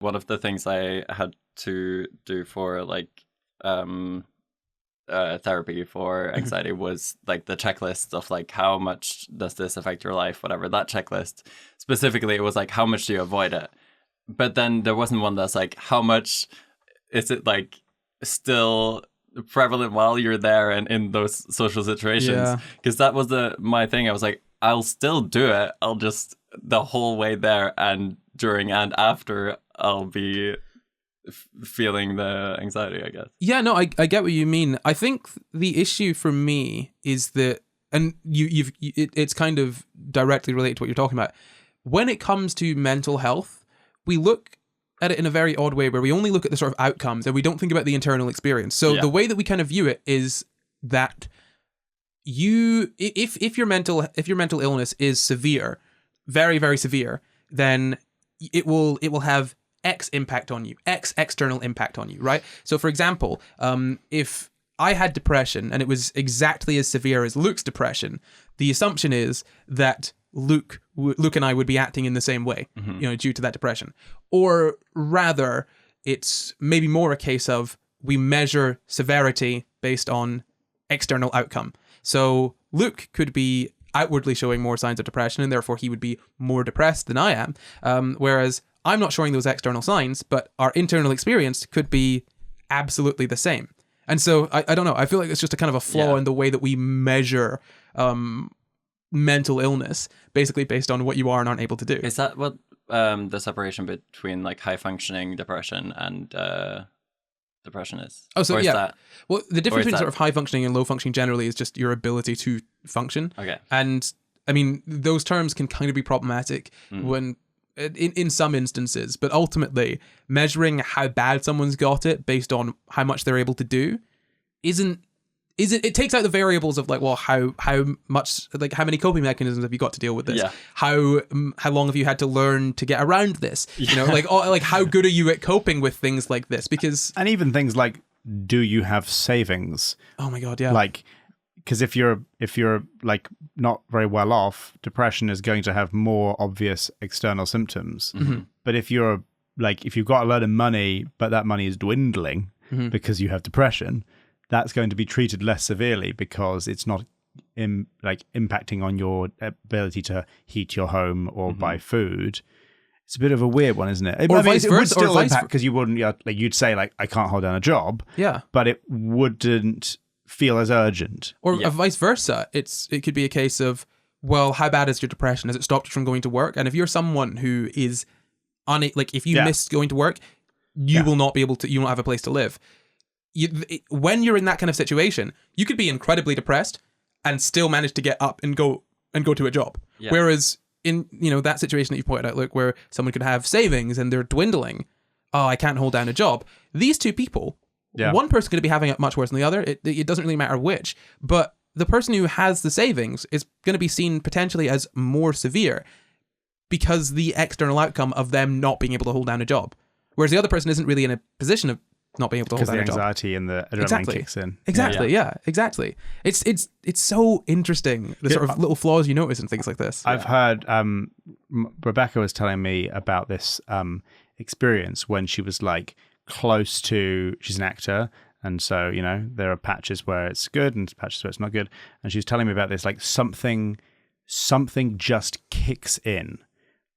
one of the things I had to do for like therapy for anxiety was like the checklist of like how much does this affect your life, whatever. That checklist specifically, it was like how much do you avoid it, but then there wasn't one that's like how much is it like still prevalent while you're there and in those social situations, because that was my thing. I was like, I'll still do it, I'll just the whole way there and during and after I'll be feeling the anxiety, I guess. Yeah, no, I get what you mean. I think the issue for me is that, and it's kind of directly related to what you're talking about. When it comes to mental health, we look at it in a very odd way where we only look at the sort of outcomes and we don't think about the internal experience. So the way that we kind of view it is that if your mental illness is severe, very, very severe, then it will have X impact on you, X external impact on you, right? So for example, if I had depression and it was exactly as severe as Luke's depression, the assumption is that Luke and I would be acting in the same way, due to that depression. Or rather, it's maybe more a case of we measure severity based on external outcome. So Luke could be outwardly showing more signs of depression and therefore he would be more depressed than I am. Whereas I'm not showing those external signs, but our internal experience could be absolutely the same. And so I don't know. I feel like it's just a kind of a flaw in the way that we measure mental illness, basically based on what you are and aren't able to do. Is that what the separation between like high functioning depression and depression is? Oh, so that, well, the difference between sort of high functioning and low functioning generally is just your ability to function. Okay. And I mean, those terms can kind of be problematic when in some instances, but ultimately measuring how bad someone's got it based on how much they're able to do it takes out the variables of like, well, how much, like how many coping mechanisms have you got to deal with this? Yeah. How long have you had to learn to get around this? Like how good are you at coping with things like this? Because and even things like, do you have savings? Oh my God, yeah. Like, because if you're like not very well off, depression is going to have more obvious external symptoms. Mm-hmm. But if you've got a lot of money, but that money is dwindling because you have depression, that's going to be treated less severely because it's not impacting on your ability to heat your home or buy food. It's a bit of a weird one, isn't it? Or vice it versa, would still or vice impact because you wouldn't you'd say like, I can't hold down a job. Yeah. But it wouldn't feel as urgent. Or vice versa. It could be a case of, well, how bad is your depression? Has it stopped you from going to work? And if you're someone who is if you miss going to work, you will not be able to. You won't have a place to live. When you're in that kind of situation, you could be incredibly depressed and still manage to get up and go to a job. Yeah. Whereas in that situation that you pointed out, look, where someone could have savings and they're dwindling, oh, I can't hold down a job. These two people, one person's going to be having it much worse than the other. It doesn't really matter which, but the person who has the savings is going to be seen potentially as more severe because the external outcome of them not being able to hold down a job. Whereas the other person isn't really in a position of not being able to hold down a job. Because the anxiety and the adrenaline kicks in. Exactly, yeah, exactly. It's so interesting, the sort of little flaws you notice in things like this. I've heard, Rebecca was telling me about this experience when she was like close to, she's an actor, and so, there are patches where it's good and patches where it's not good. And she was telling me about this, like something just kicks in,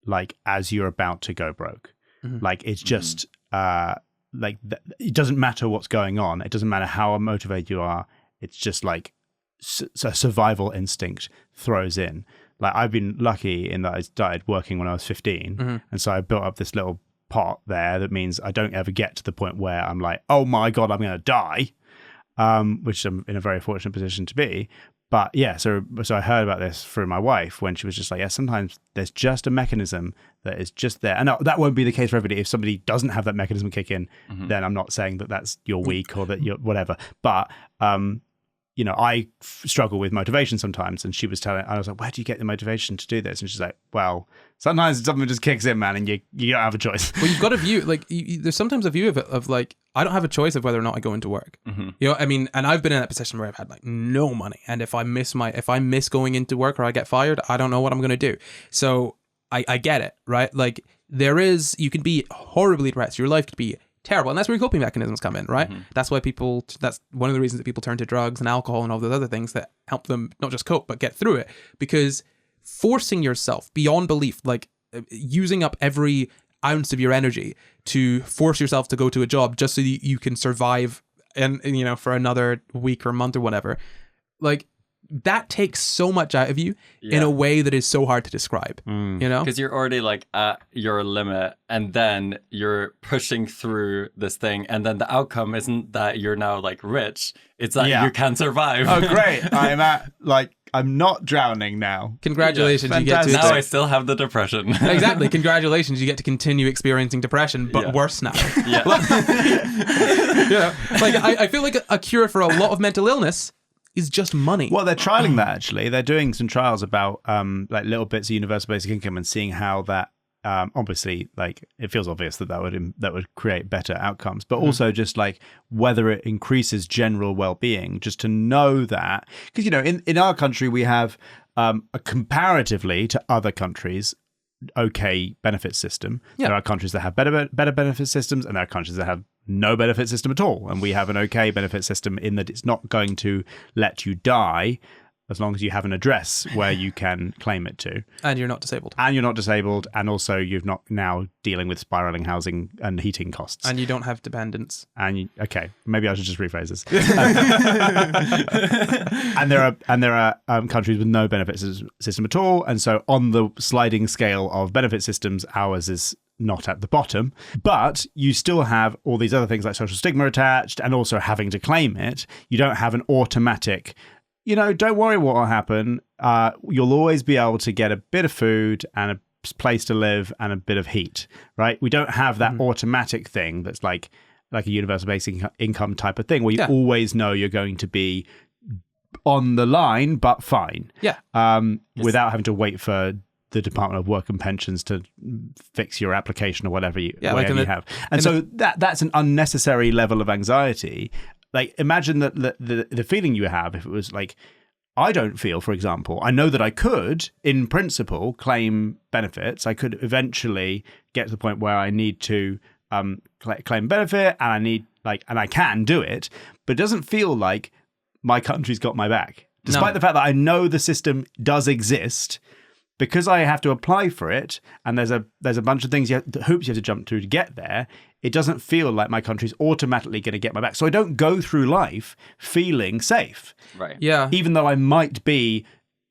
like as you're about to go broke. Like it's just... it doesn't matter what's going on. It doesn't matter how motivated you are. It's just like a survival instinct throws in. Like I've been lucky in that I started working when I was 15. And so I built up this little pot there that means I don't ever get to the point where I'm like, oh my God, I'm going to die, which I'm in a very fortunate position to be. But yeah, so I heard about this through my wife when she was just like, sometimes there's just a mechanism that is just there. And that won't be the case for everybody. If somebody doesn't have that mechanism kick in, then I'm not saying that that's you're weak or that you're whatever. But, I struggle with motivation sometimes. And she was I was like, where do you get the motivation to do this? And she's like, well, sometimes something just kicks in, man, and you don't have a choice. Well, you've got a view, like there's sometimes a view of it of like, I don't have a choice of whether or not I go into work. I mean, and I've been in that position where I've had like no money. And if I miss going into work or I get fired, I don't know what I'm going to do. So I get it, right? Like you can be horribly depressed. Your life could be terrible. And that's where your coping mechanisms come in, right? That's why that's one of the reasons that people turn to drugs and alcohol and all those other things that help them not just cope, but get through it. Because forcing yourself beyond belief, like using up every ounce of your energy to force yourself to go to a job just so that you can survive and, you know, for another week or month or whatever, like, that takes so much out of you in a way that is so hard to describe, you know? Because you're already like at your limit and then you're pushing through this thing and then the outcome isn't that you're now like rich. It's that you can survive. Oh, great. I'm not drowning now. Congratulations. Yeah, you get to now I still have the depression. Exactly. Congratulations. You get to continue experiencing depression, but worse now. Yeah. Like I feel like a cure for a lot of mental illness is just money. Well, they're trialing that actually. They're doing some trials about like little bits of universal basic income and seeing how that obviously, like, it feels obvious that would create better outcomes, but also just like whether it increases general well-being. Just to know that, because, you know, in our country we have a comparatively to other countries okay benefit system. There are countries that have better benefit systems, and there are countries that have no benefit system at all. And we have an okay benefit system in that it's not going to let you die as long as you have an address where you can claim it to. And you're not disabled. And also you're not now dealing with spiraling housing and heating costs. And you don't have dependents. Okay, maybe I should just rephrase this. and there are countries with no benefit system at all. And so on the sliding scale of benefit systems, ours is not at the bottom, but you still have all these other things like social stigma attached and also having to claim it. You don't have an automatic, you know, don't worry what will happen. You'll always be able to get a bit of food and a place to live and a bit of heat, right? We don't have that automatic thing that's like a universal basic income type of thing where you always know you're going to be on the line, but fine. Yeah. Without having to wait for the Department of Work and Pensions to fix your application or whatever you have. And so that's an unnecessary level of anxiety. Like, imagine that the feeling you have if it was like, I don't feel, for example, I know that I could, in principle, claim benefits. I could eventually get to the point where I need to claim benefit, and I can do it, but it doesn't feel like my country's got my back. Despite the fact that I know the system does exist, because I have to apply for it, and there's a bunch of things hoops you have to jump through to get there. It doesn't feel like my country's automatically going to get my back. So I don't go through life feeling safe. Right. Yeah. Even though I might be,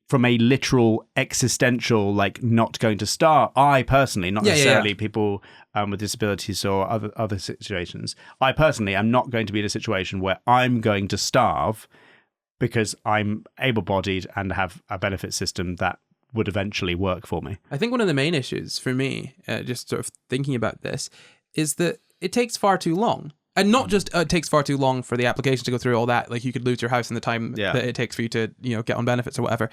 from a literal existential, like, not going to starve. I personally, not necessarily people with disabilities or other situations. I personally am not going to be in a situation where I'm going to starve because I'm able-bodied and have a benefit system that would eventually work for me. I think one of the main issues for me, just sort of thinking about this, is that it takes far too long. And not just it takes far too long for the application to go through all that. Like, you could lose your house in the time that it takes for you to, you know, get on benefits or whatever.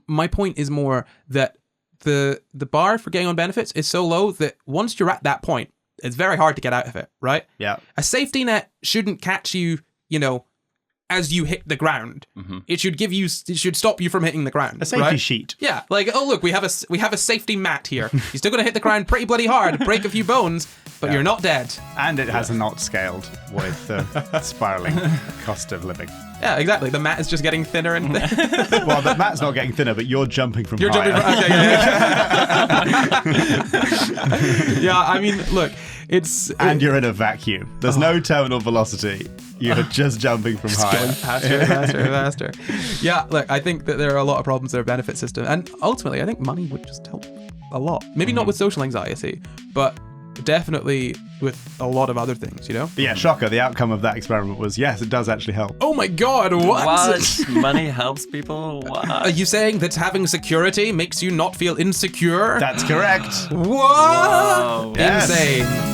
My point is more that the bar for getting on benefits is so low that once you're at that point, it's very hard to get out of it, right? Yeah. A safety net shouldn't catch you, you know, as you hit the ground. It should stop you from hitting the ground. A safety sheet. Yeah, like, oh look, we have a safety mat here. You're still gonna hit the ground pretty bloody hard, break a few bones, but you're not dead. And it has not scaled with the spiraling cost of living. Yeah, exactly. The mat is just getting thinner and thinner. Well, the mat's not getting thinner, but you're jumping from higher. Yeah, I mean, look, and you're in a vacuum. There's no terminal velocity. You're just jumping from higher. Going faster. Yeah, look, I think that there are a lot of problems with our benefit system, and ultimately, I think money would just help a lot. Maybe not with social anxiety, but definitely with a lot of other things, you know? But yeah, shocker. The outcome of that experiment was, yes, it does actually help. Oh my God, what? Money helps people? What? Are you saying that having security makes you not feel insecure? That's correct. What? Yes. Insane.